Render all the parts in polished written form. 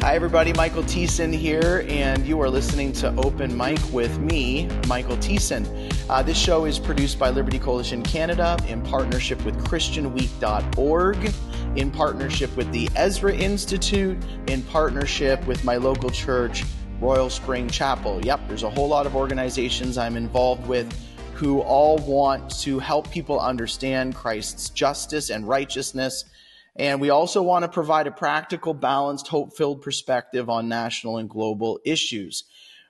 Hi, everybody. Michael Thiessen here, and you are listening to Open Mic with me, Michael Thiessen. This show is produced by Liberty Coalition Canada in partnership with ChristianWeek.org, in partnership with the Ezra Institute, in partnership with my local church, Royal Spring Chapel. Yep, there's a whole lot of organizations I'm involved with who all want to help people understand Christ's justice and righteousness. And we also want to provide a practical, balanced, hope-filled perspective on national and global issues.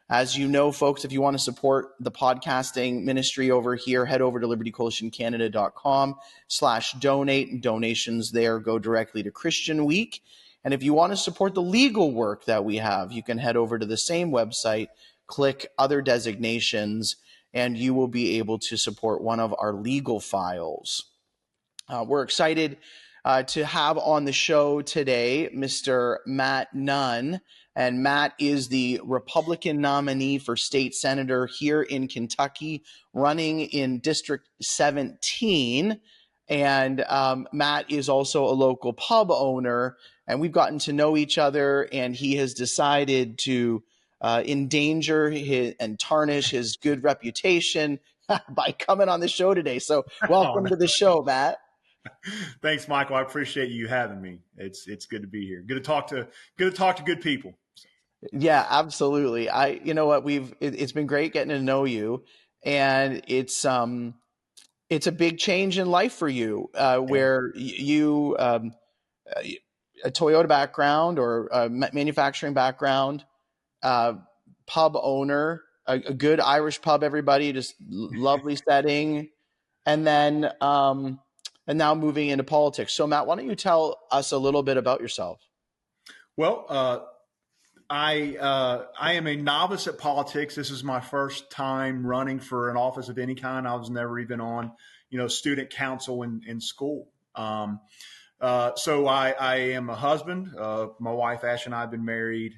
As you know, folks, if you want to support the podcasting ministry over here, head over to libertycoalitioncanada.com/donate. Donations there go directly to Christian Week. And if you want to support the legal work that we have, you can head over to the same website, click Other Designations, and you will be able to support one of our legal files. We're excited to have on the show today Mr. Matt Nunn. And Matt is the Republican nominee for state senator here in Kentucky, running in District 17. And Matt is also a local pub owner, and we've gotten to know each other, and he has decided to endanger and tarnish his good reputation by coming on the show today. So welcome to the show, Matt. Thanks, Michael. I appreciate you having me. It's good to be here. Good to talk to good people. Yeah, absolutely. You know what, it's been great getting to know you, and it's a big change in life for you, where you a Toyota background or a manufacturing background, pub owner, a good Irish pub, everybody, just lovely setting, and then and now moving into politics. So, Matt, why don't you tell us a little bit about yourself? Well, I am a novice at politics. This is my first time running for an office of any kind. I was never even on, student council in school. So I am a husband. My wife Ash and I have been married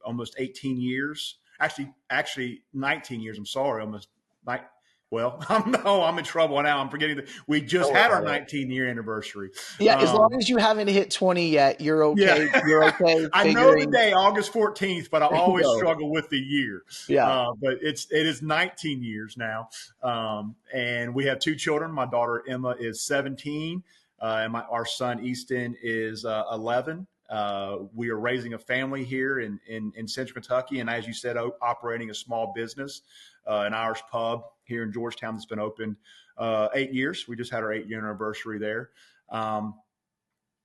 almost 18 years. Actually 19 years. I'm sorry, almost like. Well, I'm in trouble now. I'm forgetting that we just had our 19-year anniversary. Yeah, as long as you haven't hit 20 yet, you're okay. Yeah. You're okay. I know the day, August 14th, but I always struggle with the year. Yeah. But it is 19 years now, and we have two children. My daughter Emma is 17, and our son Easton is 11. We are raising a family here in Central Kentucky, and as you said, operating a small business, an Irish pub here in Georgetown that's been opened 8 years. We just had our 8-year anniversary there. I'm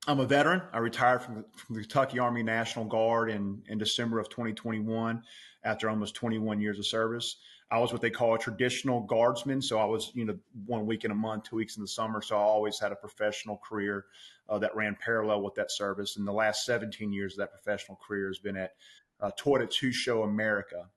a veteran. I retired from the Kentucky Army National Guard in December of 2021 after almost 21 years of service. I was what they call a traditional guardsman. So I was, 1 week in a month, 2 weeks in the summer. So I always had a professional career that ran parallel with that service. And the last 17 years of that professional career has been at Toyota Two Show America.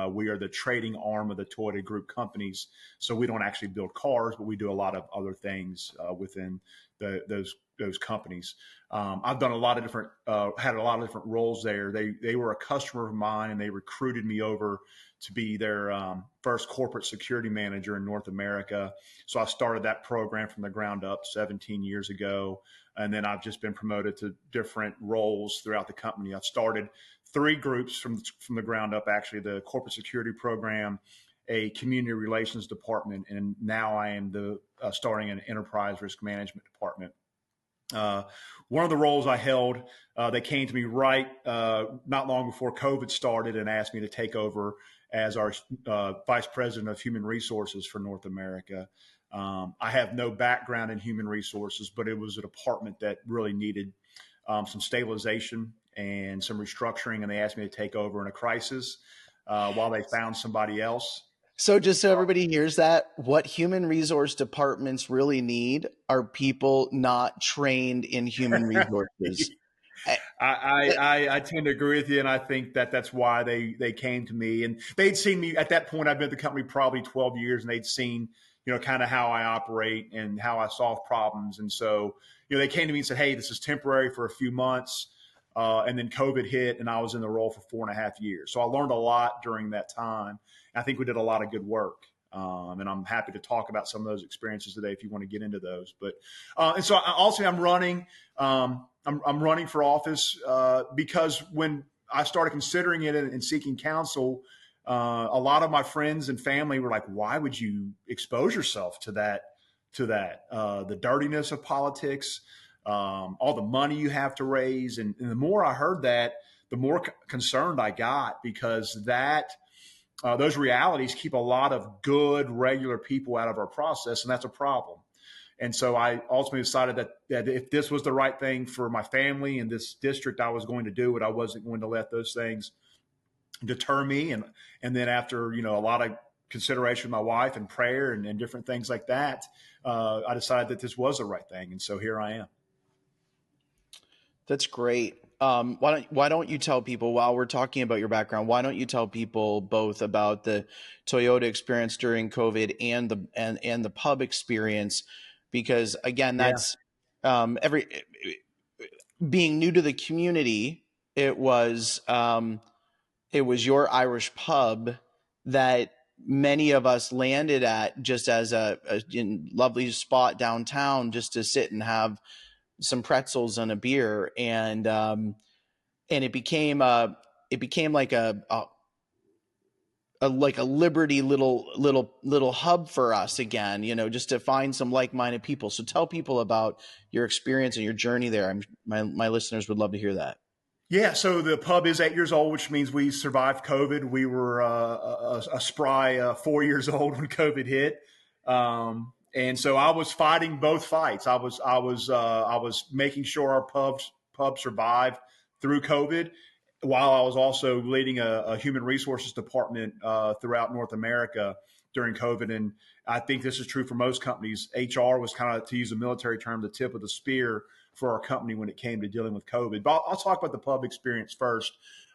We are the trading arm of the Toyota Group companies. So we don't actually build cars, but we do a lot of other things within those companies. I've done a lot of different, had a lot of different roles there. They were a customer of mine, and they recruited me over to be their first corporate security manager in North America. So I started that program from the ground up 17 years ago. And then I've just been promoted to different roles throughout the company. I've started 3 groups from the ground up, actually, the corporate security program, a community relations department, and now I am starting an enterprise risk management department. One of the roles I held, they came to me not long before COVID started and asked me to take over as our vice president of human resources for North America. I have no background in human resources, but it was a department that really needed some stabilization and some restructuring, and they asked me to take over in a crisis while they found somebody else. So just so everybody hears that, what human resource departments really need are people not trained in human resources. I tend to agree with you, and I think that's why they came to me. And they'd seen me at that point. I've been at the company probably 12 years, and they'd seen, kind of how I operate and how I solve problems. And so, they came to me and said, hey, this is temporary for a few months. And then COVID hit, and I was in the role for 4.5 years. So I learned a lot during that time. I think we did a lot of good work. And I'm happy to talk about some of those experiences today if you want to get into those. But and so also I'm running. I'm running for office because when I started considering it and seeking counsel, a lot of my friends and family were like, "Why would you expose yourself to that? The dirtiness of politics, all the money you have to raise." And the more I heard that, the more concerned I got, because those realities keep a lot of good, regular people out of our process, and that's a problem. And so I ultimately decided that if this was the right thing for my family and this district, I was going to do it. I wasn't going to let those things deter me. And then after, a lot of consideration with my wife and prayer and different things like that, I decided that this was the right thing. And so here I am. That's great. Why don't you tell people, while we're talking about your background, why don't you tell people both about the Toyota experience during COVID and the pub experience? Because again, that's being new to the community. It was your Irish pub that many of us landed at just as a lovely spot downtown, just to sit and have some pretzels and a beer, and it became like a Liberty little hub for us again, just to find some like-minded people. So tell people about your experience and your journey there. My listeners would love to hear that. Yeah, so the pub is 8 years old, which means we survived COVID. We were a spry 4 years old when COVID hit, and so I was fighting both fights. I was making sure our pub survived through COVID, while I was also leading a human resources department throughout North America during COVID. And I think this is true for most companies. HR was kind of, to use a military term, the tip of the spear for our company when it came to dealing with COVID. But I'll talk about the pub experience first.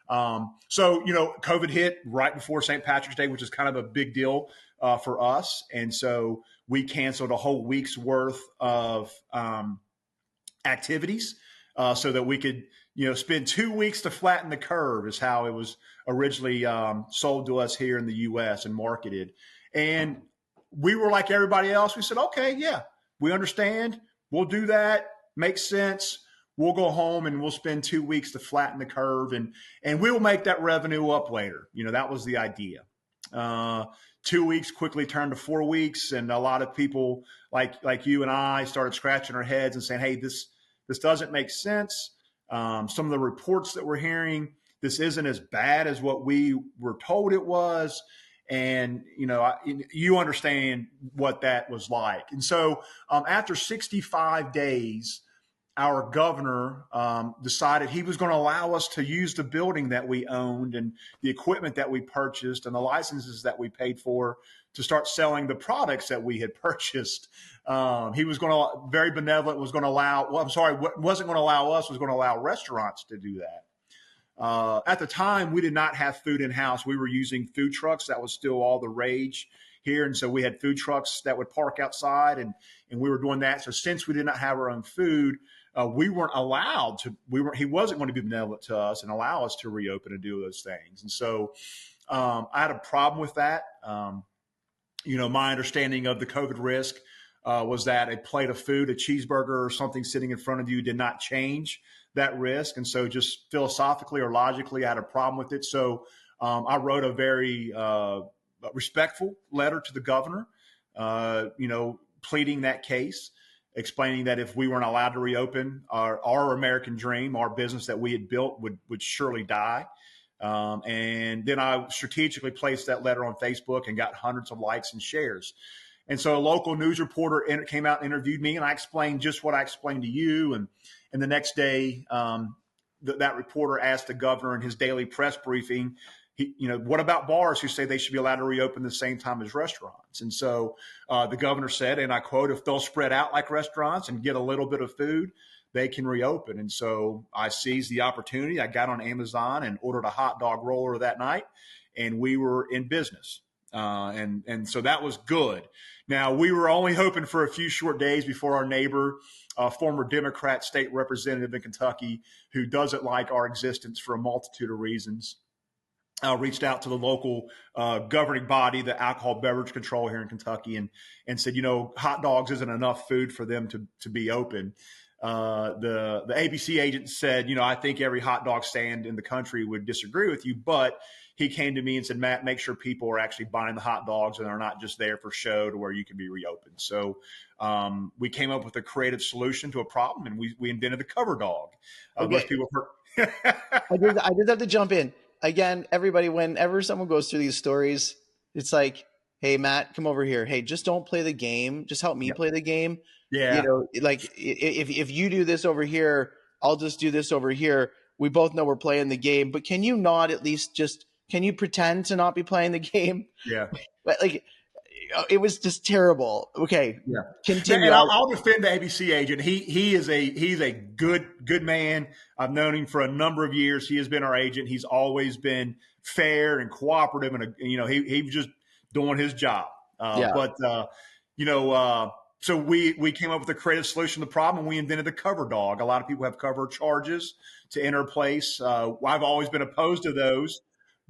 So, COVID hit right before St. Patrick's Day, which is kind of a big deal for us. And so we canceled a whole week's worth of activities so that we could, spend 2 weeks to flatten the curve, is how it was originally sold to us here in the U.S. and marketed. And we were like everybody else. We said, okay, yeah, we understand. We'll do that. Makes sense. We'll go home and we'll spend 2 weeks to flatten the curve, and we'll make that revenue up later. That was the idea. 2 weeks quickly turned to 4 weeks, and a lot of people like you and I started scratching our heads and saying, hey, this doesn't make sense. Some of the reports that we're hearing, this isn't as bad as what we were told it was. And, you understand what that was like. And so after 65 days, our governor decided he was going to allow us to use the building that we owned and the equipment that we purchased and the licenses that we paid for to start selling the products that we had purchased. He was going to, very benevolent, was going to allow, wasn't going to allow us, was going to allow restaurants to do that. At the time, we did not have food in-house. We were using food trucks. That was still all the rage here. And so we had food trucks that would park outside, and we were doing that. So since we did not have our own food, we weren't allowed to, he wasn't going to be benevolent to us and allow us to reopen and do those things. And so I had a problem with that. My understanding of the COVID risk was that a plate of food, a cheeseburger or something sitting in front of you, did not change that risk. And so just philosophically or logically, I had a problem with it. So I wrote a very respectful letter to the governor, pleading that case, explaining that if we weren't allowed to reopen, our American dream, our business that we had built would surely die. And then I strategically placed that letter on Facebook and got hundreds of likes and shares. And so a local news reporter came out and interviewed me, and I explained just what I explained to you. And the next day, that reporter asked the governor in his daily press briefing, what about bars who say they should be allowed to reopen the same time as restaurants? And so the governor said, and I quote, if they'll spread out like restaurants and get a little bit of food, they can reopen. And so I seized the opportunity. I got on Amazon and ordered a hot dog roller that night, and we were in business. And so that was good. Now, we were only hoping for a few short days before our neighbor, former Democrat state representative in Kentucky, who doesn't like our existence for a multitude of reasons, reached out to the local governing body, the alcohol beverage control here in Kentucky, and said, hot dogs isn't enough food for them to be open. The ABC agent said, I think every hot dog stand in the country would disagree with you, but he came to me and said, Matt, make sure people are actually buying the hot dogs and are not just there for show to where you can be reopened. So we came up with a creative solution to a problem, and we invented the cover dog. Most Okay. people have heard. I just have to jump in. Again, everybody, whenever someone goes through these stories, it's like, hey, Matt, come over here. Hey, just don't play the game. Just help me Yep. play the game. Yeah. Like if you do this over here, I'll just do this over here. We both know we're playing the game, but can you not at least can you pretend to not be playing the game? Yeah. But like, it was just terrible. Okay, Yeah, continue. and I'll defend the ABC agent. He's a good man. I've known him for a number of years. He has been our agent. He's always been fair and cooperative, and he was just doing his job. Yeah. So we came up with a creative solution to the problem, and we invented the cover dog. A lot of people have cover charges to enter a place. I've always been opposed to those,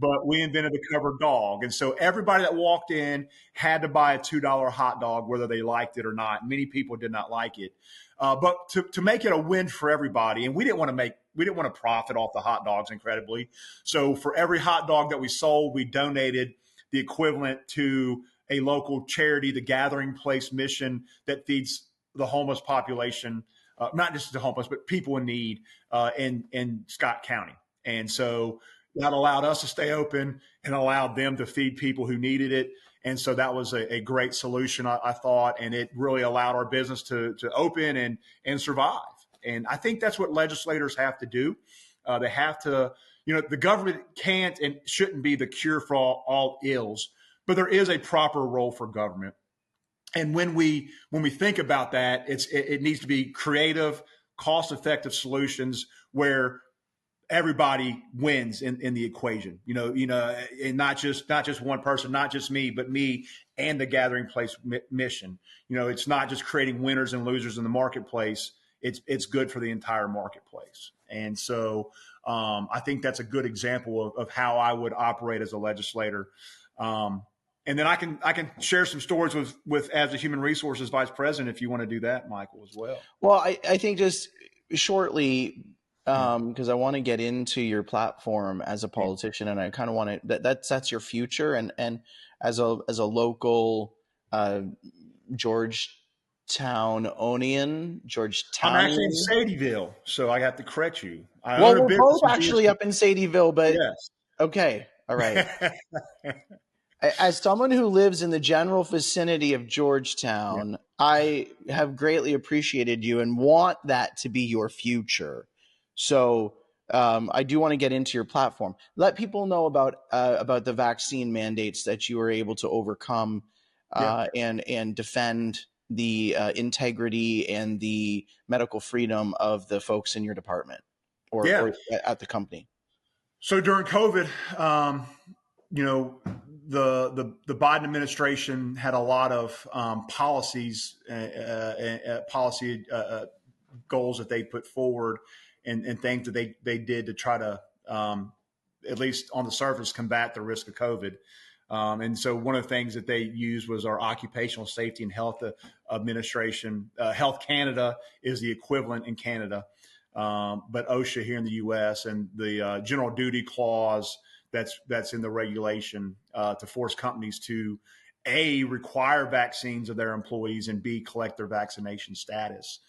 but we invented the covered dog. And so everybody that walked in had to buy a $2 hot dog, whether they liked it or not. Many people did not like it. But to make it a win for everybody, and we didn't want to profit off the hot dogs, incredibly. So for every hot dog that we sold, we donated the equivalent to a local charity, the Gathering Place Mission, that feeds the homeless population, not just the homeless, but people in need in Scott County. And so that allowed us to stay open and allowed them to feed people who needed it. And so that was a great solution, I thought, and it really allowed our business to open and survive. And I think that's what legislators have to do. They have to, the government can't and shouldn't be the cure for all ills, but there is a proper role for government. And when we think about that, it needs to be creative, cost-effective solutions where everybody wins in the equation, and not just one person, not just me, but me and the Gathering Place mission. It's not just creating winners and losers in the marketplace. It's good for the entire marketplace. And so I think that's a good example of how I would operate as a legislator. And then I can share some stories with as a human resources vice president, if you want to do that, Michael, as well. Well, I think just shortly, because I want to get into your platform as a politician, and I kind of want to that's your future, and as a local Georgetownian. I'm actually in Sadieville, so I have to correct you. Well, we're both actually up in Sadieville, but yes. Okay, all right. As someone who lives in the general vicinity of Georgetown, I have greatly appreciated you and want that to be your future. So I do want to get into your platform. Let people know about the vaccine mandates that you were able to overcome and defend the integrity and the medical freedom of the folks in your department or at the company. So during COVID, the Biden administration had a lot of policies, policy goals that they put forward, and things that they did to try to, at least on the surface, combat the risk of COVID. And so one of the things that they used was our Occupational Safety and Health Administration. Health Canada is the equivalent in Canada, but OSHA here in the U.S. and the General Duty Clause that's in the regulation to force companies to A, require vaccines of their employees, and B, collect their vaccination status.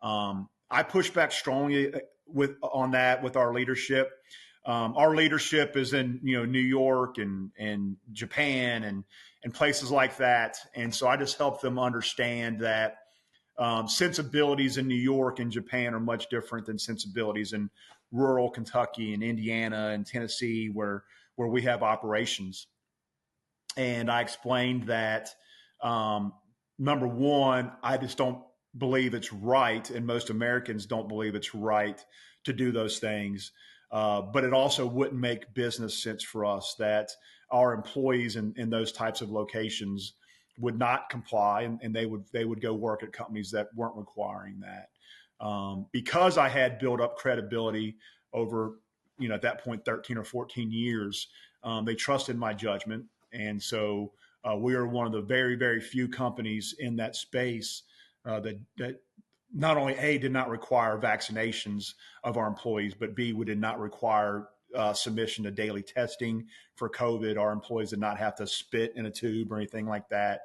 I push back strongly on that with our leadership. Our leadership is in New York and Japan and places like that, and so I just help them understand that sensibilities in New York and Japan are much different than sensibilities in rural Kentucky and Indiana and Tennessee, where we have operations. And I explained that number one, I just don't believe it's right, and most Americans don't believe it's right to do those things. But it also wouldn't make business sense for us that our employees in those types of locations would not comply, and they would go work at companies that weren't requiring that. Because I had built up credibility over, at that point, 13 or 14 years, They trusted my judgment. And so we are one of the very, very few companies in that space that not only A, did not require vaccinations of our employees, but B, we did not require submission to daily testing for COVID. Our employees did not have to spit in a tube or anything like that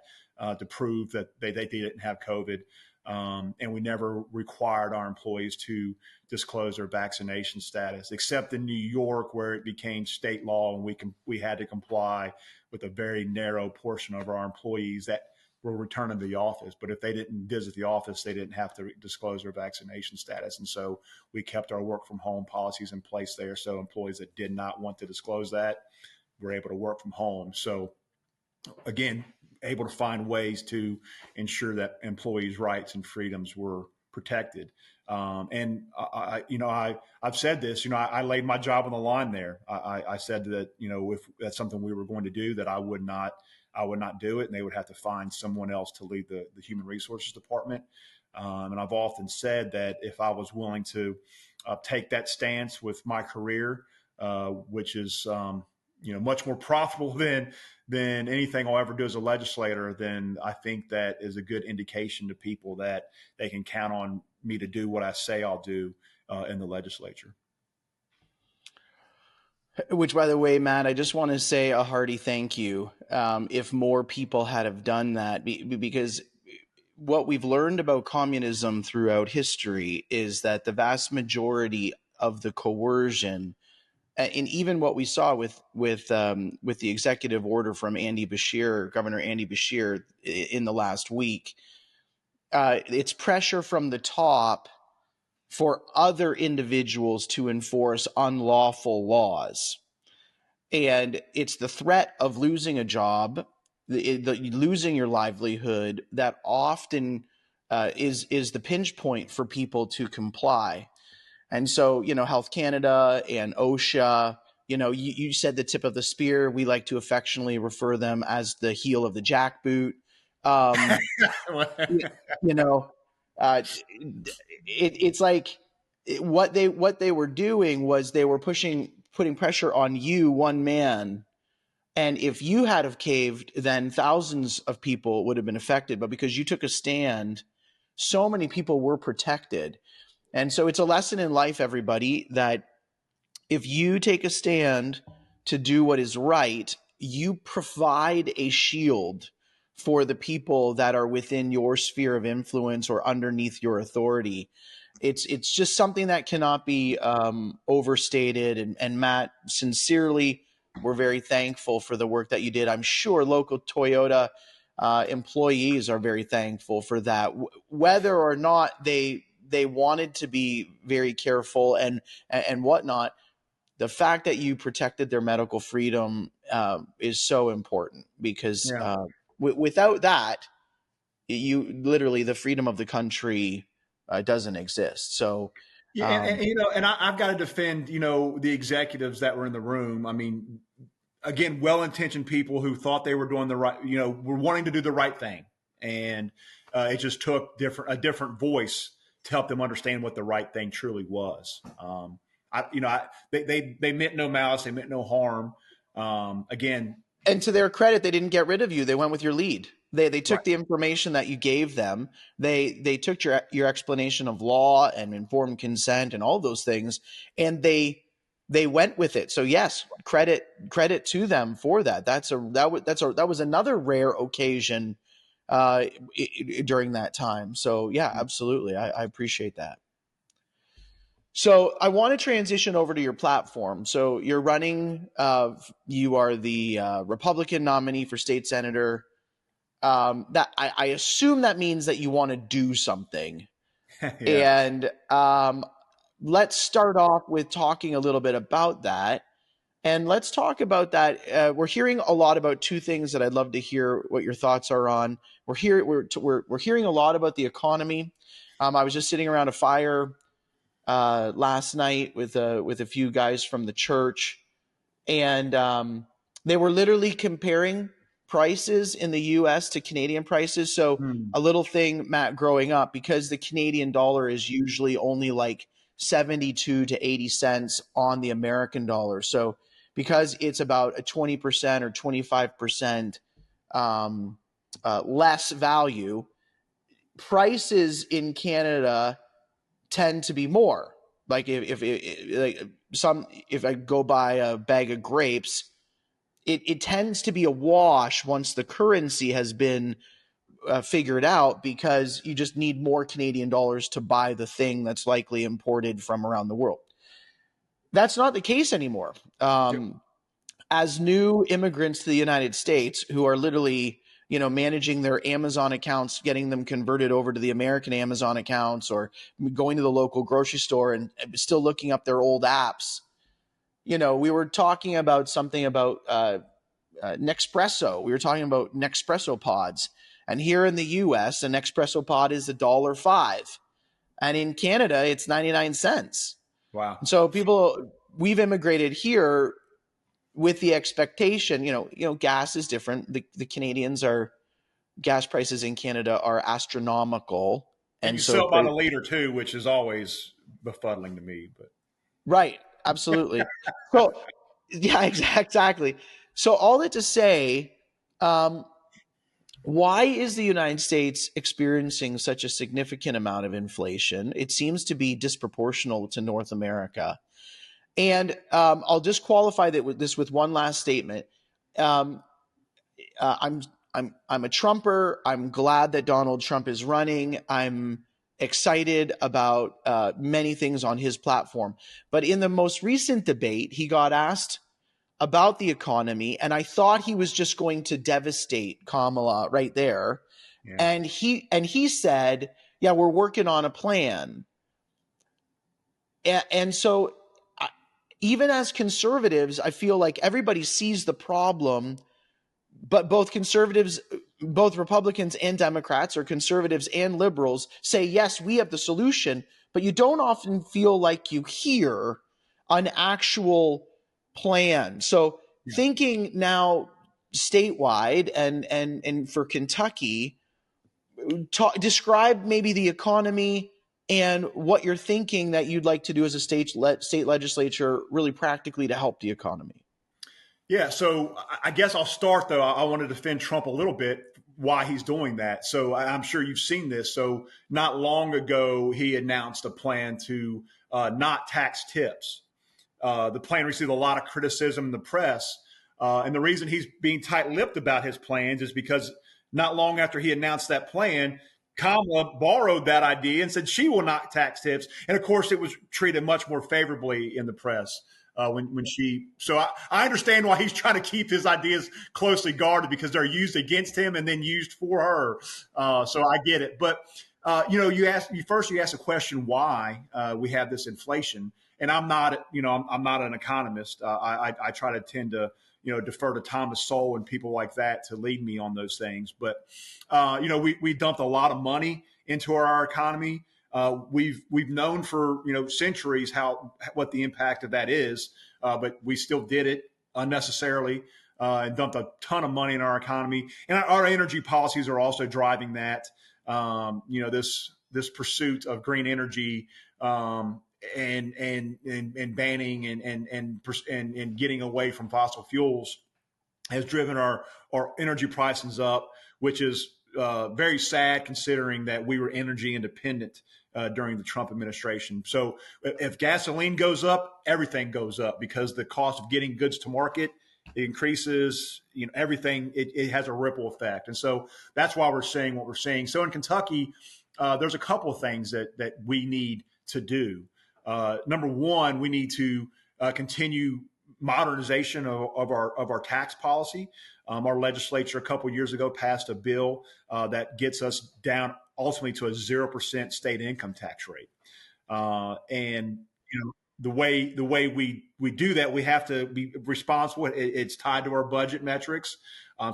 to prove that they didn't have COVID. And we never required our employees to disclose their vaccination status, except in New York, where it became state law, and we had to comply with a very narrow portion of our employees that were returning to the office. But if they didn't visit the office, they didn't have to disclose their vaccination status. And so we kept our work from home policies in place there. So employees that did not want to disclose that were able to work from home. So again, able to find ways to ensure that employees' rights and freedoms were protected. And I've said this, I laid my job on the line there. I said that, if that's something we were going to do, that I would not do it, and they would have to find someone else to lead the human resources department. And I've often said that if I was willing to take that stance with my career, which is much more profitable than anything I'll ever do as a legislator, then I think that is a good indication to people that they can count on me to do what I say I'll do in the legislature. Which, by the way, Matt, I just want to say a hearty thank you if more people had have done that, because what we've learned about communism throughout history is that the vast majority of the coercion, and even what we saw with the executive order from Governor Andy Bashir in the last week, it's pressure from the top for other individuals to enforce unlawful laws. And it's the threat of losing a job, losing your livelihood, that often is the pinch point for people to comply. And so, Health Canada and OSHA, you said the tip of the spear. We like to affectionately refer them as the heel of the jackboot. It's like what they were doing was they were putting pressure on you, one man. And if you had have caved, then thousands of people would have been affected. But because you took a stand, so many people were protected. And so it's a lesson in life, everybody, that if you take a stand to do what is right, you provide a shield for the people that are within your sphere of influence or underneath your authority. It's just something that cannot be overstated. And Matt, sincerely, we're very thankful for the work that you did. I'm sure local Toyota employees are very thankful for that, whether or not they wanted to be very careful and whatnot. The fact that you protected their medical freedom is so important, because without that, literally the freedom of the country doesn't exist. So, I've got to defend, the executives that were in the room. I mean, again, well-intentioned people who thought they were doing the right, were wanting to do the right thing, and it just took a different voice to help them understand what the right thing truly was. They meant no malice, they meant no harm. Again, and to their credit, they didn't get rid of you. They went with your lead. They took the information that you gave them. They took your explanation of law and informed consent and all those things, and they went with it. So yes, credit to them for that. That was another rare occasion during that time. So yeah, absolutely, I appreciate that. So I want to transition over to your platform. So you're running. You are the Republican nominee for state senator. That I assume that means that you want to do something. And let's start off with talking a little bit about that. And let's talk about that. We're hearing a lot about two things that I'd love to hear what your thoughts are on. We're hearing a lot about the economy. I was just sitting around a fire last night with a few guys from the church, and they were literally comparing prices in the U.S. to Canadian prices. So a little thing, Matt, growing up, because the Canadian dollar is usually only like 72 to 80 cents on the American dollar. So because it's about a 20% or 25% less value, prices in Canada tend to be more. Like if I go buy a bag of grapes, it tends to be a wash once the currency has been figured out, because you just need more Canadian dollars to buy the thing that's likely imported from around the world. That's not the case anymore. As new immigrants to the United States, who are literally, managing their Amazon accounts, getting them converted over to the American Amazon accounts, or going to the local grocery store and still looking up their old apps. We were talking about something about Nespresso. We were talking about Nespresso pods. And here in the US, an Nespresso pod is $1.05. And in Canada, it's 99 cents. Wow. So we've immigrated here with the expectation, gas is different. The gas prices in Canada are astronomical. And you sell by the liter too, which is always befuddling to me. But right. Absolutely. So yeah, exactly. So all that to say, why is the United States experiencing such a significant amount of inflation? It seems to be disproportional to North America. And I'll just qualify this with one last statement. I'm a Trumper. I'm glad that Donald Trump is running. I'm excited about many things on his platform. But in the most recent debate, he got asked about the economy, and I thought he was just going to devastate Kamala right there. Yeah. And he said, "Yeah, we're working on a plan." And so, even as conservatives, I feel like everybody sees the problem, but both Republicans and Democrats, or conservatives and liberals, say, yes, we have the solution, but you don't often feel like you hear an actual plan. So thinking now statewide and for Kentucky, describe maybe the economy and what you're thinking that you'd like to do as a state legislature really practically to help the economy. Yeah, so I guess I'll start, though. I want to defend Trump a little bit, why he's doing that. So I'm sure you've seen this. So not long ago, he announced a plan to not tax tips. The plan received a lot of criticism in the press. And the reason he's being tight-lipped about his plans is because not long after he announced that plan, Kamala borrowed that idea and said she will not tax tips. And, of course, it was treated much more favorably in the press. So I understand why he's trying to keep his ideas closely guarded, because they're used against him and then used for her. So I get it. But, you asked a question why we have this inflation. And I'm not an economist. I try to tend to, defer to Thomas Sowell and people like that to lead me on those things. But, we dumped a lot of money into our economy. We've known for centuries what the impact of that is, but we still did it unnecessarily and dumped a ton of money in our economy. And our energy policies are also driving that. This pursuit of green energy and banning and getting away from fossil fuels has driven our energy prices up, which is very sad considering that we were energy independent during the Trump administration. So if gasoline goes up, everything goes up, because the cost of getting goods to market, it increases, everything, it has a ripple effect. And so that's why we're saying what we're saying. So in Kentucky, there's a couple of things that we need to do. Number one, we need to continue modernization of our tax policy. Our legislature a couple of years ago passed a bill that gets us down ultimately to a 0% state income tax rate. And the way we do that, we have to be responsible. It's tied to our budget metrics.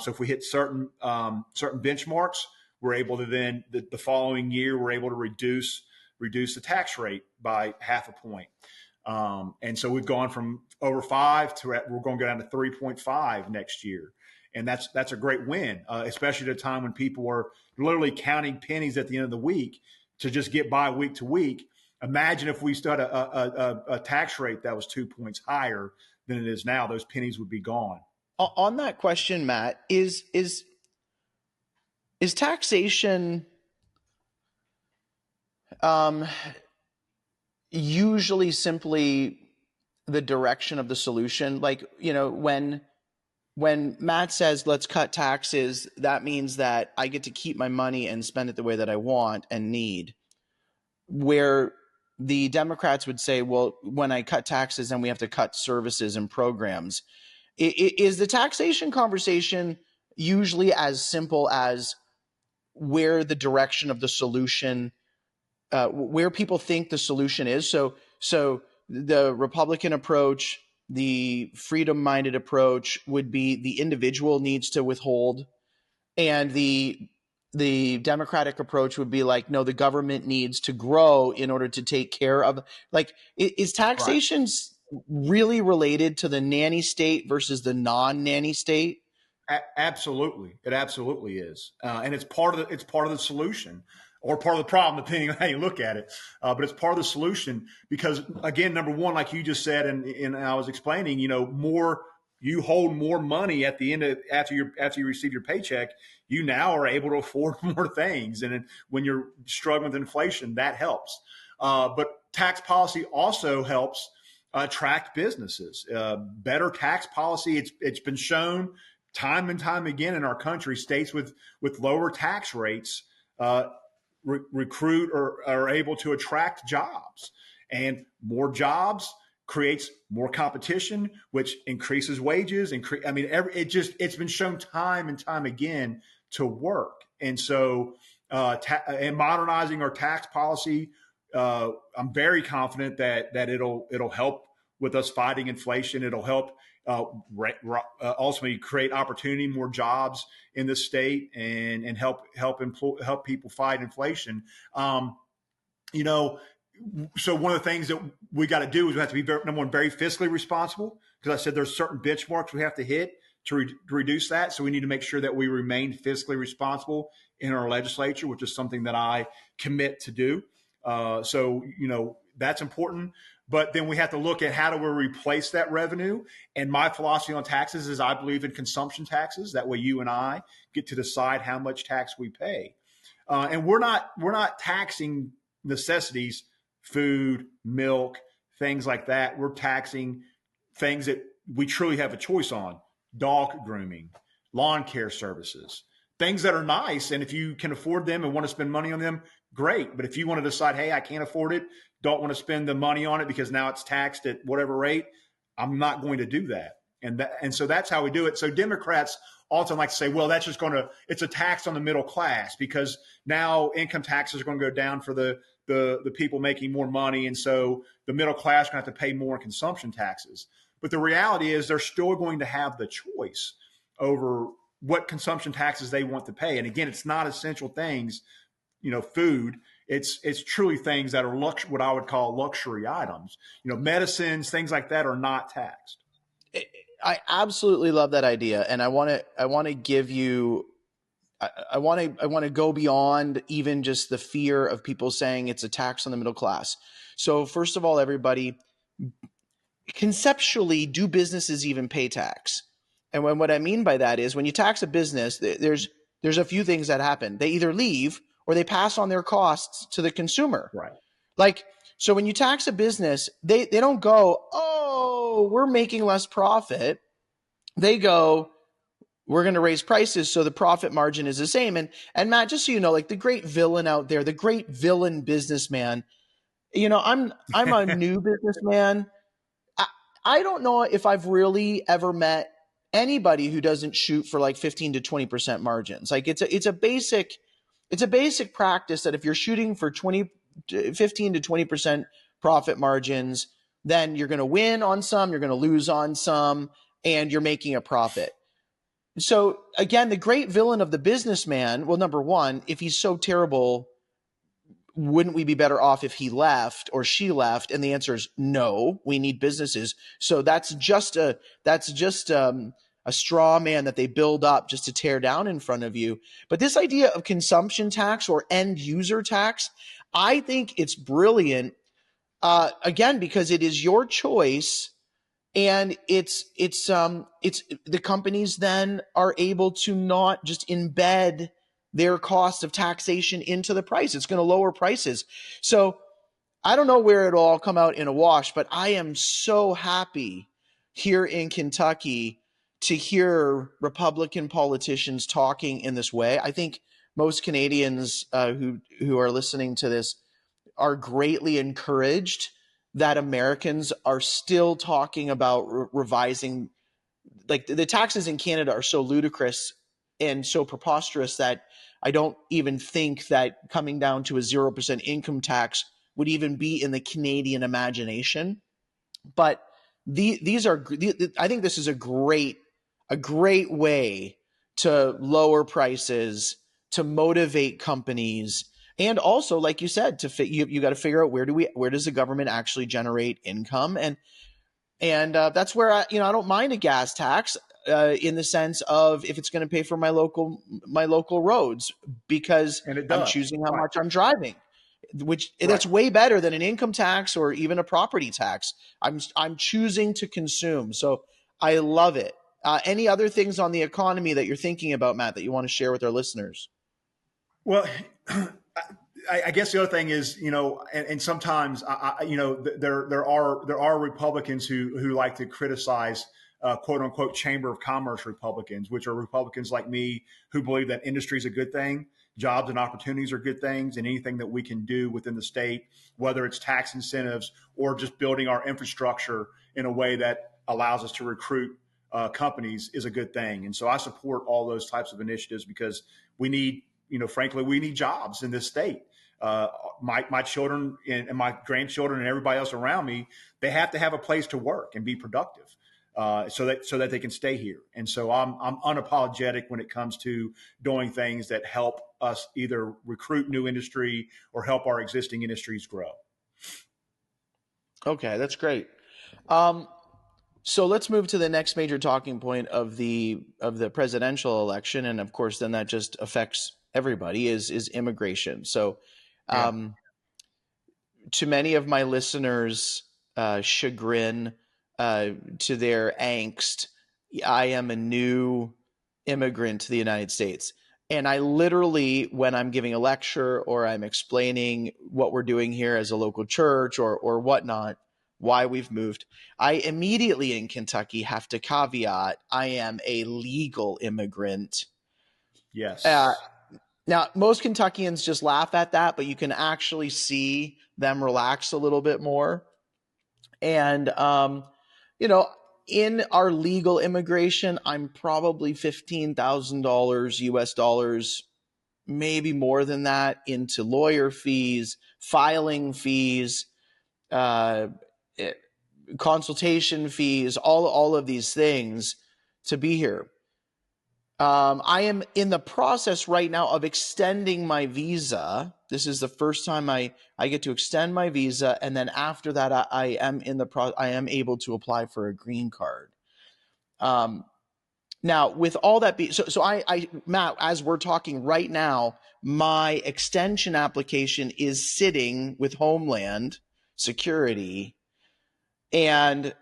So if we hit certain benchmarks, we're able to then the following year we're able to reduce the tax rate by 0.5 point. And so we've gone from over 5 to we're going to go down to 3.5 next year. And that's a great win, especially at a time when people are literally counting pennies at the end of the week to just get by week to week. Imagine if we started a tax rate that was 2 points higher. than it is now, those pennies would be gone. On that question, Matt, is taxation usually simply the direction of the solution? Like, when Matt says let's cut taxes, that means that I get to keep my money and spend it the way that I want and need. Where the Democrats would say, well, when I cut taxes, then we have to cut services and programs. Is the taxation conversation usually as simple as where the direction of the solution, where people think the solution is? So the Republican approach, the freedom-minded approach would be the individual needs to withhold, and the Democratic approach would be like, no, the government needs to grow in order to take care of. Like, is taxation really related to the nanny state versus the non-nanny state? Absolutely, it absolutely is, and it's part of the solution, or part of the problem, depending on how you look at it. But it's part of the solution because, again, number one, like you just said, and I was explaining, you hold more money at the end of after you receive your paycheck. You now are able to afford more things, and when you're struggling with inflation, that helps. But tax policy also helps attract businesses. Better tax policy, it's been shown time and time again in our country, states with lower tax rates recruit or are able to attract jobs, and more jobs creates more competition, which increases wages. It's been shown time and time again to work. And so, and modernizing our tax policy, I'm very confident that it'll help with us fighting inflation. It'll help ultimately create opportunity, more jobs in the state, and help people fight inflation. So one of the things that we got to do is we have to be number one, very fiscally responsible, because I said there's certain benchmarks we have to hit to reduce that. So we need to make sure that we remain fiscally responsible in our legislature, which is something that I commit to do. So that's important. But then we have to look at how do we replace that revenue. And my philosophy on taxes is I believe in consumption taxes. That way you and I get to decide how much tax we pay. And we're not taxing necessities, food, milk, things like that. We're taxing things that we truly have a choice on: dog grooming, lawn care services, things that are nice. And if you can afford them and want to spend money on them, great. But if you want to decide, hey, I can't afford it, don't want to spend the money on it because now it's taxed at whatever rate, I'm not going to do that. And so that's how we do it. So Democrats often like to say, well, that's just it's a tax on the middle class because now income taxes are going to go down for the people making more money. And so the middle class are going to have to pay more in consumption taxes. But the reality is they're still going to have the choice over what consumption taxes they want to pay. And again, it's not essential things, food. It's truly things that are what I would call luxury items. Medicines, things like that are not taxed. I absolutely love that idea, and I want to give you. I want to go beyond even just the fear of people saying it's a tax on the middle class. So first of all, everybody, conceptually, do businesses even pay tax? And what I mean by that is when you tax a business, there's a few things that happen. They either leave or they pass on their costs to the consumer. Right. Like, so when you tax a business, they don't go, oh, we're making less profit. They go, we're going to raise prices so the profit margin is the same. And Matt, just so you know, like the great villain out there, the great villain businessman, I'm a new businessman. I don't know if I've really ever met anybody who doesn't shoot for like 15 to 20% margins. Like it's a basic practice that if you're shooting for 15 to 20% profit margins, then you're going to win on some, you're going to lose on some, and you're making a profit. So again, the great villain of the businessman, well, number one, if he's so terrible, wouldn't we be better off if he left or she left? And the answer is no, we need businesses. So that's just a straw man that they build up just to tear down in front of you. But this idea of consumption tax or end user tax, I think it's brilliant. Again, because it is your choice And it's the companies then are able to not just embed their cost of taxation into the price. It's going to lower prices. So I don't know where it'll all come out in a wash, but I am so happy here in Kentucky to hear Republican politicians talking in this way. I think most Canadians who are listening to this are greatly encouraged that Americans are still talking about revising. Like, the taxes in Canada are so ludicrous and so preposterous that I don't even think that coming down to a 0% income tax would even be in the Canadian imagination. But these are, I think this is a great way to lower prices, to motivate companies, and also, like you said, you got to figure out where does the government actually generate income, and that's where I don't mind a gas tax in the sense of if it's going to pay for my local roads, because And it I'm does. choosing how Right. much I'm driving, which Right. that's way better than an income tax or even a property tax. I'm choosing to consume, so I love it. Any other things on the economy that you're thinking about, Matt, that you want to share with our listeners? Well, I guess the other thing is, and sometimes, there are Republicans who like to criticize, quote unquote, Chamber of Commerce Republicans, which are Republicans like me who believe that industry is a good thing, jobs and opportunities are good things, and anything that we can do within the state, whether it's tax incentives or just building our infrastructure in a way that allows us to recruit companies, is a good thing. And so I support all those types of initiatives because we need, frankly, we need jobs in this state. My children and my grandchildren and everybody else around me, they have to have a place to work and be productive, so that they can stay here. And so I'm unapologetic when it comes to doing things that help us either recruit new industry or help our existing industries grow. Okay, that's great. Um, so let's move to the next major talking point of the presidential election, and of course, then that just affects everybody is immigration. So, Yeah. um, to many of my listeners' chagrin, to their angst, I am a new immigrant to the United States. And I literally, when I'm giving a lecture or I'm explaining what we're doing here as a local church or whatnot, why we've moved, I immediately in Kentucky have to caveat I am a legal immigrant. Uh, Yes. Now, most Kentuckians just laugh at that, but you can actually see them relax a little bit more. And, you know, in our legal immigration, I'm probably $15,000 US dollars, maybe more than that, into lawyer fees, filing fees, uh, consultation fees, all of these things to be here. I am in the process right now of extending my visa. This is the first time I get to extend my visa, and then after that, I am I am able to apply for a green card. Um, Now, with all that Matt, as we're talking right now, my extension application is sitting with Homeland Security, and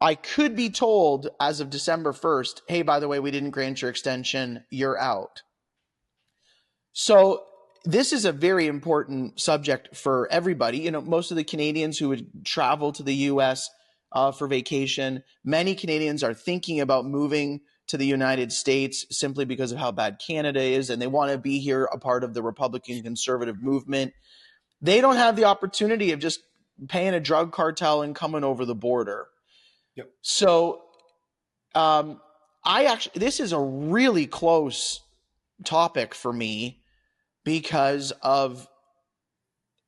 I could be told as of December 1st, hey, by the way, we didn't grant your extension, you're out. So this is a very important subject for everybody. Most of the Canadians who would travel to the US for vacation, many Canadians are thinking about moving to the United States simply because of how bad Canada is, and they want to be here, a part of the Republican conservative movement. They don't have the opportunity of just paying a drug cartel and coming over the border. Yep. So this is a really close topic for me because of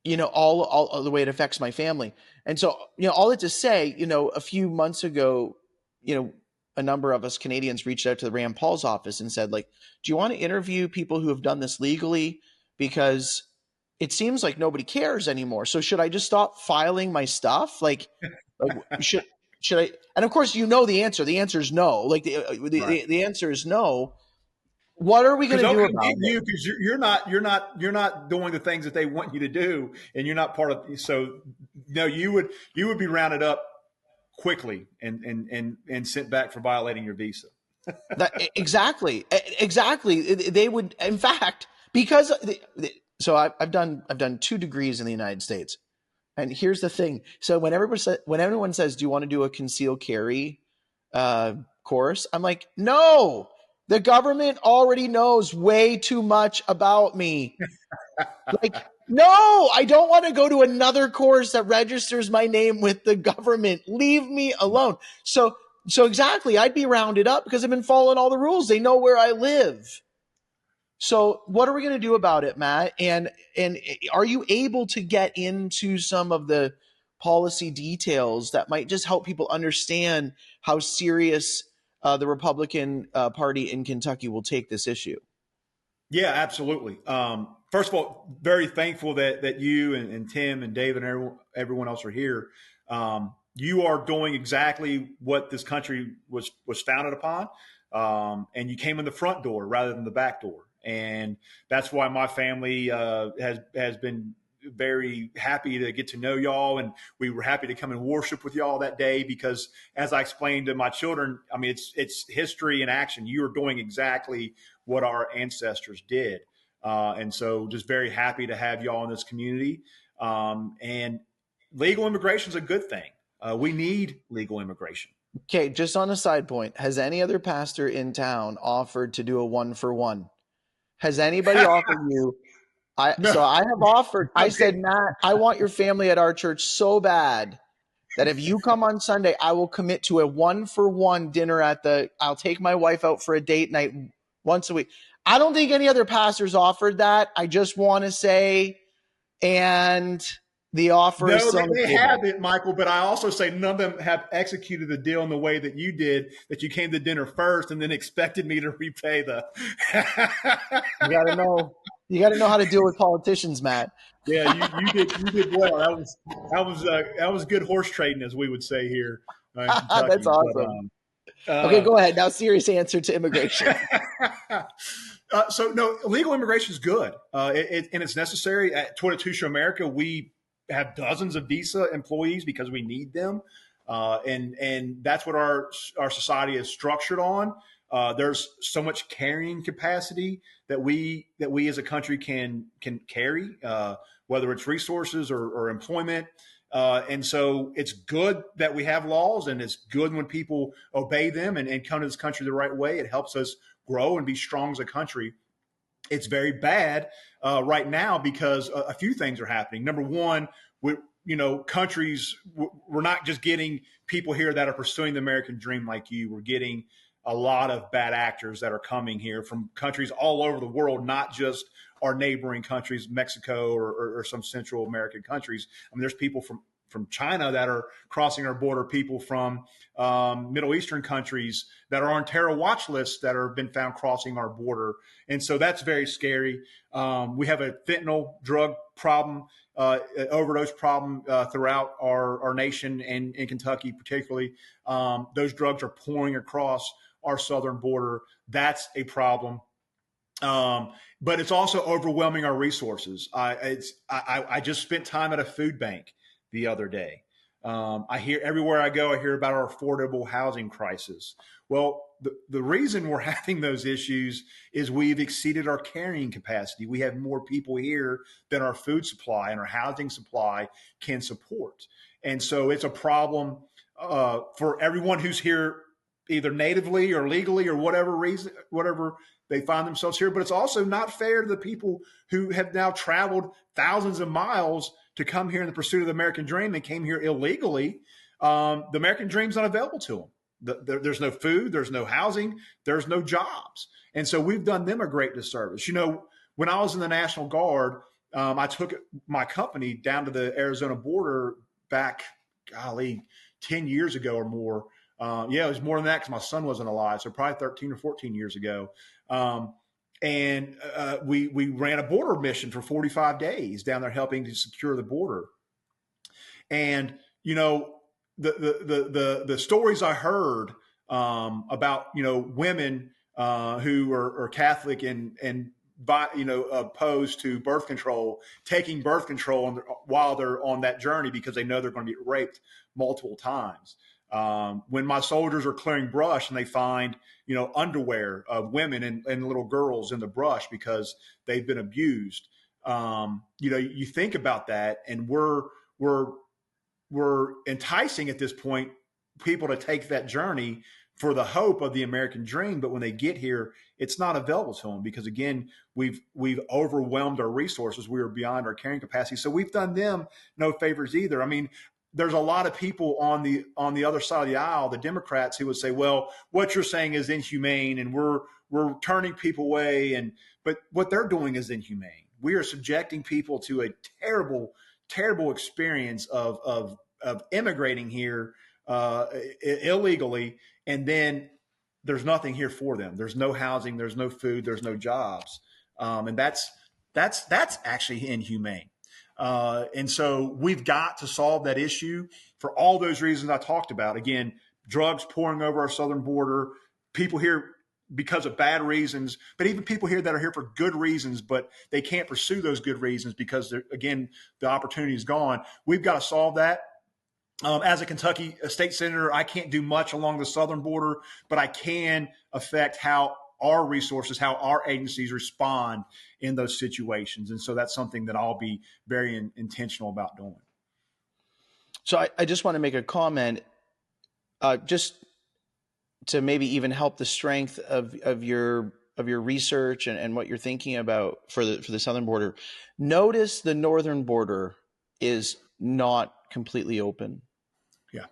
all the way it affects my family. And so all that to say, a few months ago, a number of us Canadians reached out to the Rand Paul's office and said, like, do you want to interview people who have done this legally, because it seems like nobody cares anymore. So should I just stop filing my stuff? Like should I? And of course, the answer. The answer is no. Like Right. the answer is no. What are we going Because to they'll do come about get it? you because you're not doing the things that they want you to do, and you're not part of. So no, you would be rounded up quickly and sent back for violating your visa. Exactly. They would, in fact, so I've done 2 degrees in the United States. And here's the thing. So when everyone says, do you want to do a concealed carry course? I'm like, no, the government already knows way too much about me. Like, no, I don't want to go to another course that registers my name with the government. Leave me alone. So exactly, I'd be rounded up because I've been following all the rules. They know where I live. So what are we going to do about it, Matt? And are you able to get into some of the policy details that might just help people understand how serious the Republican Party in Kentucky will take this issue? Yeah, absolutely. First of all, very thankful that you and Tim and David and everyone else are here. You are doing exactly what this country was founded upon, and you came in the front door rather than the back door, and that's why my family has been very happy to get to know y'all, and we were happy to come and worship with y'all that day because, as I explained to my children, I mean it's history in action. You are doing exactly what our ancestors did, and so just very happy to have y'all in this community. And legal immigration is a good thing. We need legal immigration. Okay, just on a side point, has any other pastor in town offered to do a 1-for-1? Has anybody offered you? No. So I have offered. I said, Matt, I want your family at our church so bad that if you come on Sunday, I will commit to a 1-for-1 dinner I'll take my wife out for a date night once a week. I don't think any other pastors offered that. I just want to say, and the offer is still on the they table. have it, Michael, but I also say none of them have executed the deal in the way that you did, that you came to dinner first and then expected me to repay the. You got to know how to deal with politicians, Matt. Yeah, you did well. That was good horse trading, as we would say here in Kentucky. That's awesome. Okay, go ahead. Now, serious answer to immigration. So, no, legal immigration is good, and it's necessary. At Toyota Tusho America, we have dozens of visa employees because we need them, and that's what our society is structured on. There's so much carrying capacity that we as a country can carry, whether it's resources or employment. And so it's good that we have laws, and it's good when people obey them and come to this country the right way. It helps us grow and be strong as a country. It's very bad right now because a few things are happening. Number one, countries, we're not just getting people here that are pursuing the American dream like you. We're getting a lot of bad actors that are coming here from countries all over the world, not just our neighboring countries, Mexico or some Central American countries. I mean, there's people from China that are crossing our border, people from Middle Eastern countries that are on terror watch lists that have been found crossing our border. And so that's very scary. We have a fentanyl drug problem, overdose problem throughout our nation and in Kentucky particularly. Those drugs are pouring across our southern border. That's a problem. But it's also overwhelming our resources. I just spent time at a food bank the other day. I hear everywhere I go, I hear about our affordable housing crisis. Well, the reason we're having those issues is we've exceeded our carrying capacity. We have more people here than our food supply and our housing supply can support. And so it's a problem for everyone who's here, either natively or legally or whatever reason, whatever they find themselves here. But it's also not fair to the people who have now traveled thousands of miles to come here in the pursuit of the American dream. They came here illegally. The American dream's not available to them. There's no food, there's no housing, there's no jobs. And so we've done them a great disservice. When I was in the National Guard, I took my company down to the Arizona border back, 10 years ago or more. It was more than that because my son wasn't alive. So probably 13 or 14 years ago. And we ran a border mission for 45 days down there helping to secure the border. And, the stories I heard about, women who are Catholic and opposed to birth control, taking birth control while they're on that journey because they know they're going to get raped multiple times. When my soldiers are clearing brush and they find, underwear of women and little girls in the brush because they've been abused, you think about that, and we're enticing at this point people to take that journey for the hope of the American dream. But when they get here, it's not available to them because, again, we've overwhelmed our resources. We are beyond our carrying capacity. So we've done them no favors either. I mean, there's a lot of people on the other side of the aisle, the Democrats, who would say, well, what you're saying is inhumane and we're turning people away. But what they're doing is inhumane. We are subjecting people to a terrible, terrible experience of immigrating here illegally, and then there's nothing here for them. There's no housing, there's no food, there's no jobs, and that's actually inhumane. And so we've got to solve that issue for all those reasons I talked about. Again, drugs pouring over our southern border, people here because of bad reasons, but even people here that are here for good reasons, but they can't pursue those good reasons because, again, the opportunity is gone. We've got to solve that. As a Kentucky state senator, I can't do much along the southern border, but I can affect how our resources, how our agencies respond in those situations. And so that's something that I'll be very intentional about doing. So I just want to make a comment, just to maybe even help the strength of your research and what you're thinking about for the southern border. Notice the northern border is not completely open. Yeah.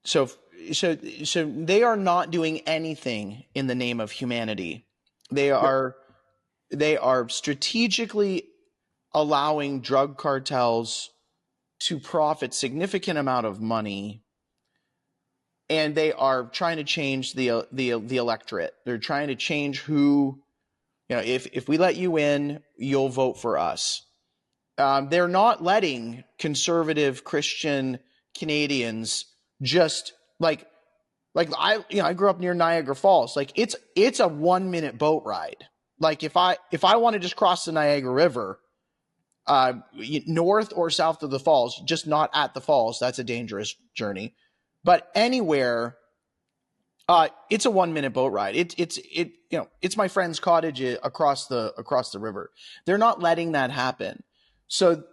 So they are not doing anything in the name of humanity. They are strategically allowing drug cartels to profit significant amount of money, and they are trying to change the electorate. They're trying to change who, if we let you in, you'll vote for us. They're not letting conservative Christian Canadians just like I grew up near Niagara Falls. Like it's a 1-minute boat ride. Like if I want to just cross the Niagara River, north or south of the falls, just not at the falls, that's a dangerous journey. But anywhere, it's a 1-minute boat ride. It's my friend's cottage across the river. They're not letting that happen. So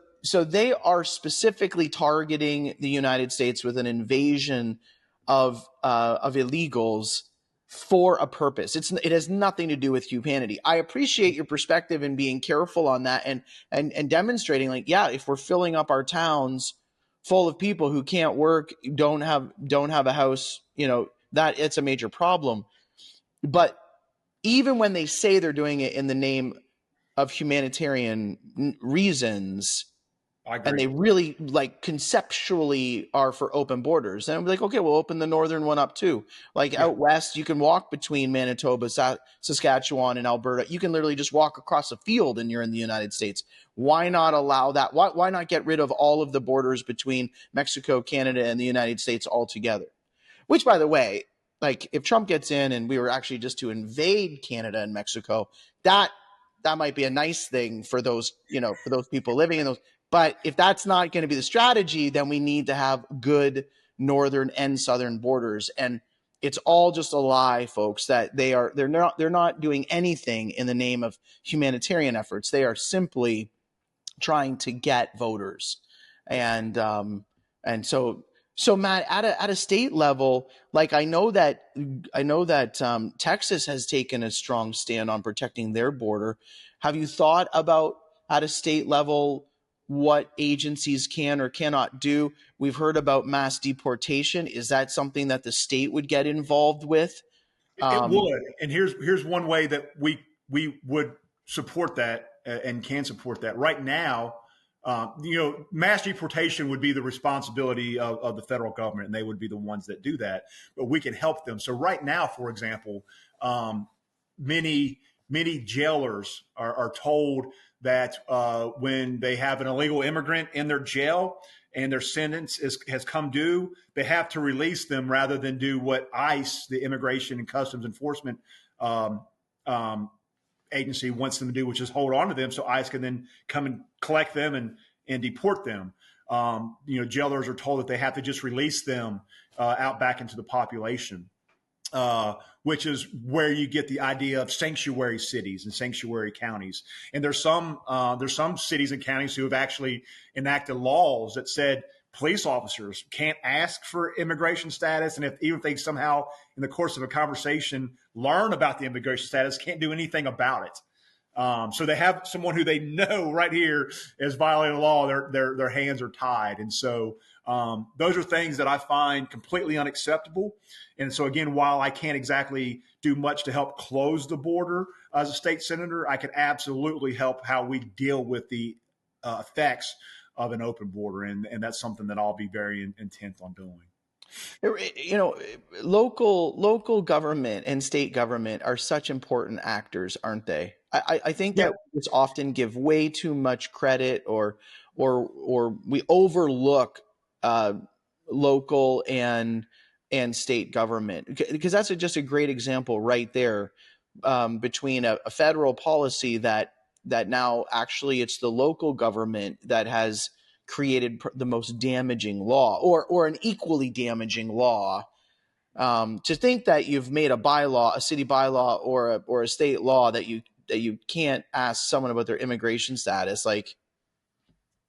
they are specifically targeting the United States with an invasion of illegals for a purpose. It has nothing to do with humanity. I appreciate your perspective and being careful on that and demonstrating, like, yeah, if we're filling up our towns full of people who can't work, don't have a house, that it's a major problem. But even when they say they're doing it in the name of humanitarian reasons, and they really conceptually are for open borders, and I'm like, okay, we'll open the northern one up too. Like out west, you can walk between Manitoba, Saskatchewan, and Alberta. You can literally just walk across a field and you're in the United States. Why not allow that? Why not get rid of all of the borders between Mexico, Canada, and the United States altogether? Which, by the way, like if Trump gets in and we were actually just to invade Canada and Mexico, that might be a nice thing for those, for those people living in those. But if that's not going to be the strategy, then we need to have good northern and southern borders. And it's all just a lie, folks, that they're not doing anything in the name of humanitarian efforts. They are simply trying to get voters. And so Matt, at a state level, like I know that Texas has taken a strong stand on protecting their border. Have you thought about at a state level what agencies can or cannot do? We've heard about mass deportation. Is that something that the state would get involved with? It would. And here's one way that we would support that and can support that. Right now, mass deportation would be the responsibility of the federal government, and they would be the ones that do that. But we can help them. So right now, for example, many jailers are told that when they have an illegal immigrant in their jail and their sentence has come due, they have to release them rather than do what ICE, the Immigration and Customs Enforcement agency, wants them to do, which is hold on to them so ICE can then come and collect them and deport them. Jailers are told that they have to just release them out back into the population. Which is where you get the idea of sanctuary cities and sanctuary counties. And there's some cities and counties who have actually enacted laws that said police officers can't ask for immigration status, and even if they somehow, in the course of a conversation, learn about the immigration status, can't do anything about it. So they have someone who they know right here is violating the law. Their hands are tied, and so those are things that I find completely unacceptable. And so again, while I can't exactly do much to help close the border as a state senator, I can absolutely help how we deal with the effects of an open border, and that's something that I'll be very intent on doing. Local government and state government are such important actors, aren't they? I think that we just often give way too much credit, or we overlook local and state government, because that's just a great example right there, between a federal policy that now actually it's the local government that has created the most damaging law, or an equally damaging law. To think that you've made a bylaw, a city bylaw, or a state law that you can't ask someone about their immigration status, like,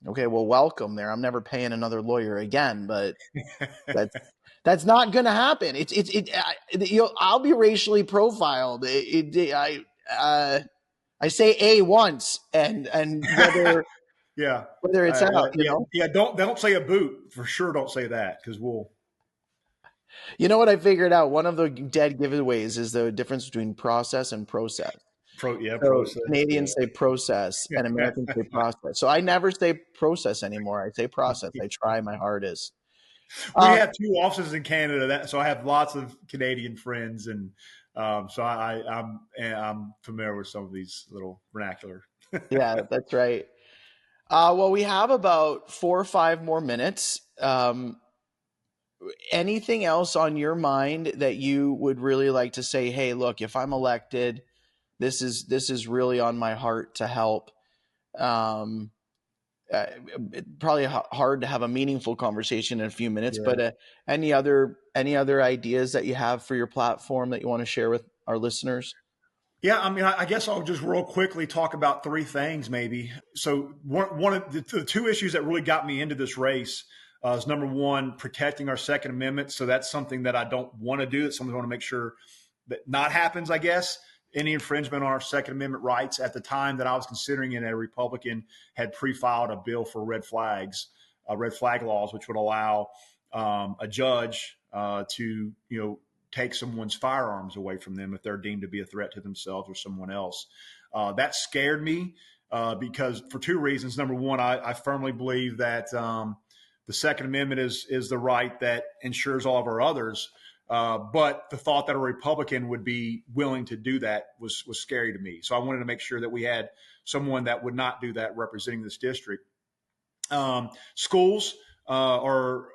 okay, well, welcome there. I'm never paying another lawyer again, but that's not going to happen. I'll be racially profiled. I say A once, and whether whether it's out, don't say a boot for sure. Don't say that, because we'll. You know what I figured out? One of the dead giveaways is the difference between process and process. Process. Canadians say process and Americans say process. So I never say process anymore. I say process. I try my hardest. We have 2 offices in Canada, so I have lots of Canadian friends, and so I'm familiar with some of these little vernacular. Yeah, that's right. Well, we have about 4 or 5 more minutes. Anything else on your mind that you would really like to say? Hey, look, if I'm elected, this is really on my heart to help. Probably hard to have a meaningful conversation in a few minutes, but any other ideas that you have for your platform that you want to share with our listeners? Yeah, I mean, I guess I'll just real quickly talk about 3 things maybe. So one of the 2 issues that really got me into this race is, number one, protecting our Second Amendment. So that's something that I don't want to do. That's something I want to make sure that not happens, I guess. Any infringement on our Second Amendment rights. At the time that I was considering it, a Republican had pre-filed a bill for red flag laws, which would allow a judge to, take someone's firearms away from them if they're deemed to be a threat to themselves or someone else. That scared me because for 2 reasons. Number one, I firmly believe that the Second Amendment is the right that ensures all of our others. But the thought that a Republican would be willing to do that was scary to me. So I wanted to make sure that we had someone that would not do that representing this district. Schools are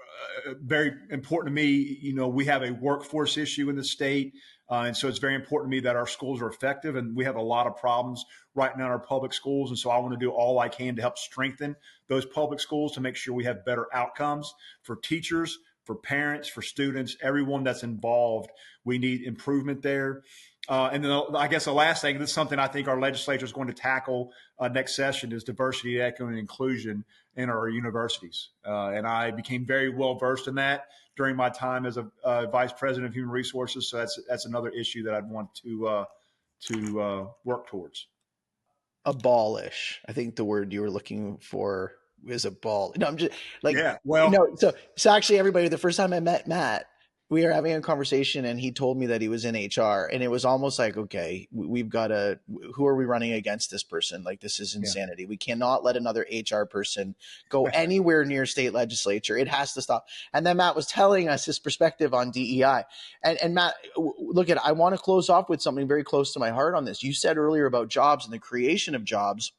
very important to me. We have a workforce issue in the state. And so it's very important to me that our schools are effective, and we have a lot of problems right now in our public schools. And so I want to do all I can to help strengthen those public schools to make sure we have better outcomes for teachers, for parents, for students, everyone that's involved. We need improvement there. And then I guess the last thing, this is something I think our legislature is going to tackle next session, is diversity, equity, and inclusion in our universities. And I became very well versed in that during my time as a vice president of human resources. So that's another issue that I'd want to work towards. Abolish. I think the word you were looking for is abolish. No, I'm just like, so actually, everybody, the first time I met Matt, we were having a conversation and he told me that he was in HR, and it was almost like, okay, we've got to, who are we running against this person? Like, this is insanity. We cannot let another HR person go anywhere near state legislature. It has to stop. And then Matt was telling us his perspective on DEI. And Matt, look I want to close off with something very close to my heart on this. You said earlier about jobs and the creation of jobs.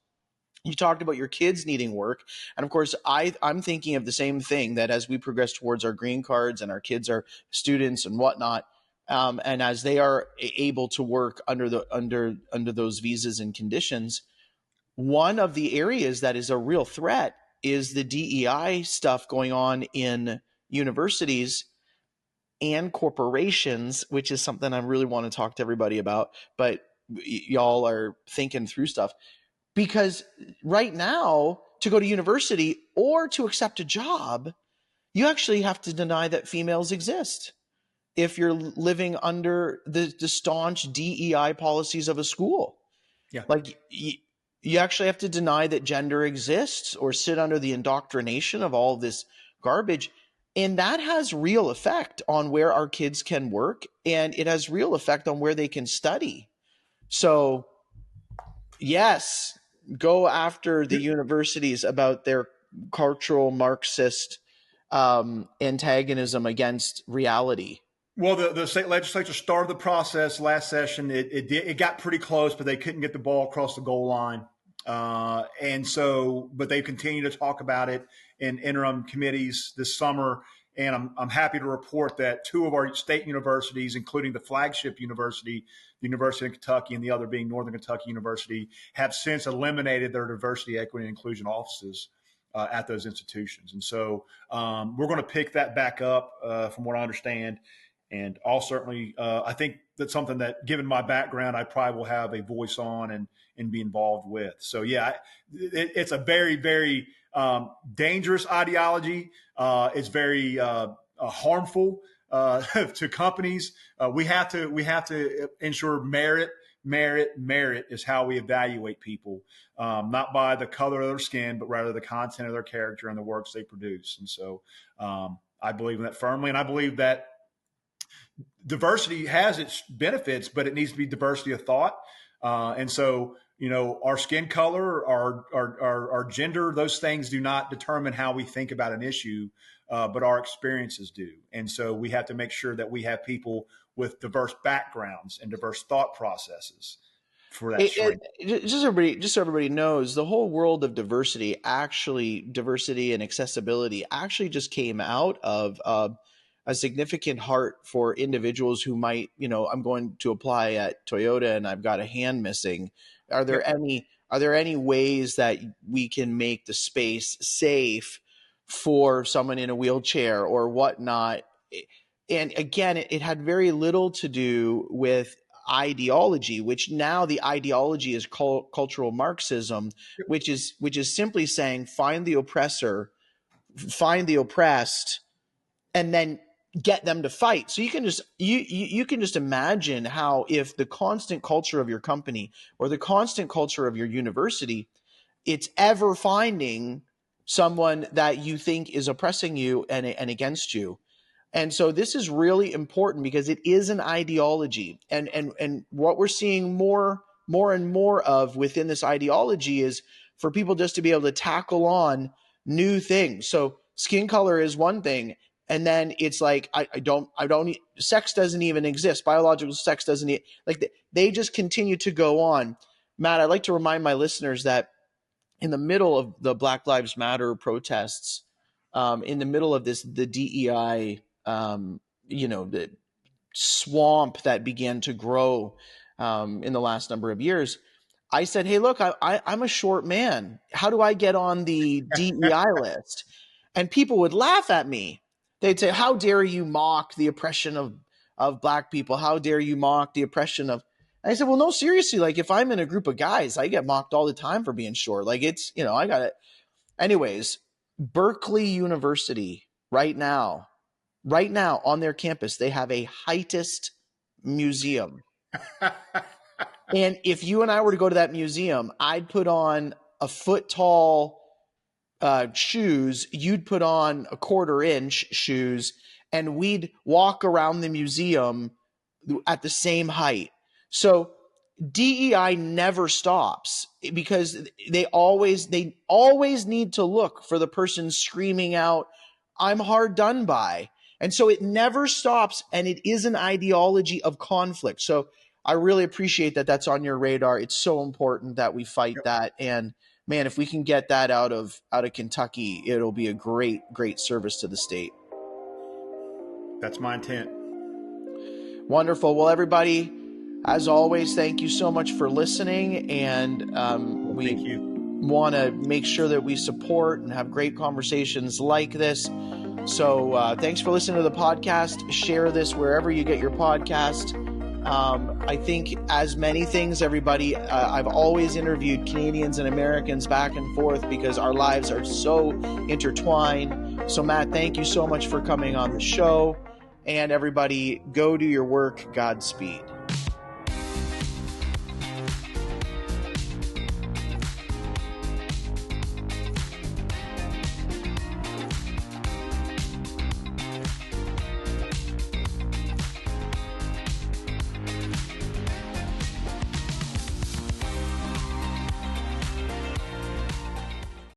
You talked about your kids needing work. And of course, I'm thinking of the same thing, that as we progress towards our green cards and our kids are students and whatnot, and as they are able to work under those visas and conditions, one of the areas that is a real threat is the DEI stuff going on in universities and corporations, which is something I really want to talk to everybody about, but y'all are thinking through stuff. Because right now, to go to university or to accept a job, you actually have to deny that females exist if you're living under the staunch DEI policies of a school. Yeah. Like you actually have to deny that gender exists or sit under the indoctrination of all this garbage. And that has real effect on where our kids can work, and it has real effect on where they can study. So yes, go after the universities about their cultural Marxist antagonism against reality. Well, the state legislature started the process last session. It got pretty close, but they couldn't get the ball across the goal line. But they continue to talk about it in interim committees this summer. And I'm happy to report that 2 of our state universities, including the flagship university, the University of Kentucky, and the other being Northern Kentucky University, have since eliminated their diversity, equity, and inclusion offices at those institutions. And so we're going to pick that back up from what I understand. And I'll certainly, I think that's something that, given my background, I probably will have a voice on and be involved with. So, yeah, it's a very, very dangerous ideology. It's very harmful to companies. We have to ensure merit. Merit is how we evaluate people, not by the color of their skin, but rather the content of their character and the works they produce. And so I believe in that firmly. And I believe that diversity has its benefits, but it needs to be diversity of thought. And so, our skin color, our gender, those things do not determine how we think about an issue, but our experiences do. And so we have to make sure that we have people with diverse backgrounds and diverse thought processes for that strength. Just so everybody knows, the whole world of diversity and accessibility actually just came out of a significant heart for individuals who might, I'm going to apply at Toyota and I've got a hand missing. Are there any ways that we can make the space safe for someone in a wheelchair or whatnot? And again, it had very little to do with ideology, which now the ideology is cultural Marxism, which is simply saying find the oppressor, find the oppressed, and then get them to fight. So you can just imagine how, if the constant culture of your company or the constant culture of your university, it's ever finding someone that you think is oppressing you and against you. And so this is really important because it is an ideology. And what we're seeing more and more of within this ideology is for people just to be able to tackle on new things. So skin color is one thing. And then it's like, sex doesn't even exist. Biological sex doesn't, they just continue to go on. Matt, I'd like to remind my listeners that in the middle of the Black Lives Matter protests, in the middle of the DEI, the swamp that began to grow in the last number of years, I said, hey, look, I'm a short man. How do I get on the DEI list? And people would laugh at me. They'd say, how dare you mock the oppression of Black people? How dare you mock the oppression of... And I said, well, no, seriously, like if I'm in a group of guys, I get mocked all the time for being short. Like it's, I got it. Anyways, Berkeley University right now on their campus, they have a heightist museum. And if you and I were to go to that museum, I'd put on a foot tall shoes, you'd put on a 1/4 inch shoes, and we'd walk around the museum at the same height. So DEI never stops because they always need to look for the person screaming out, I'm hard done by. And so it never stops, and it is an ideology of conflict. So I really appreciate that that's on your radar. It's so important that we fight that. And man, if we can get that out of Kentucky, it'll be a great service to the state. That's my intent. Wonderful. Well, everybody, as always, thank you so much for listening. And thank you. want to make sure that we support and have great conversations like this. So thanks for listening to the podcast. Share this wherever you get your podcast. I think, as many things, everybody, I've always interviewed Canadians and Americans back and forth because our lives are so intertwined. So Matt, thank you so much for coming on the show. And everybody, go do your work. Godspeed.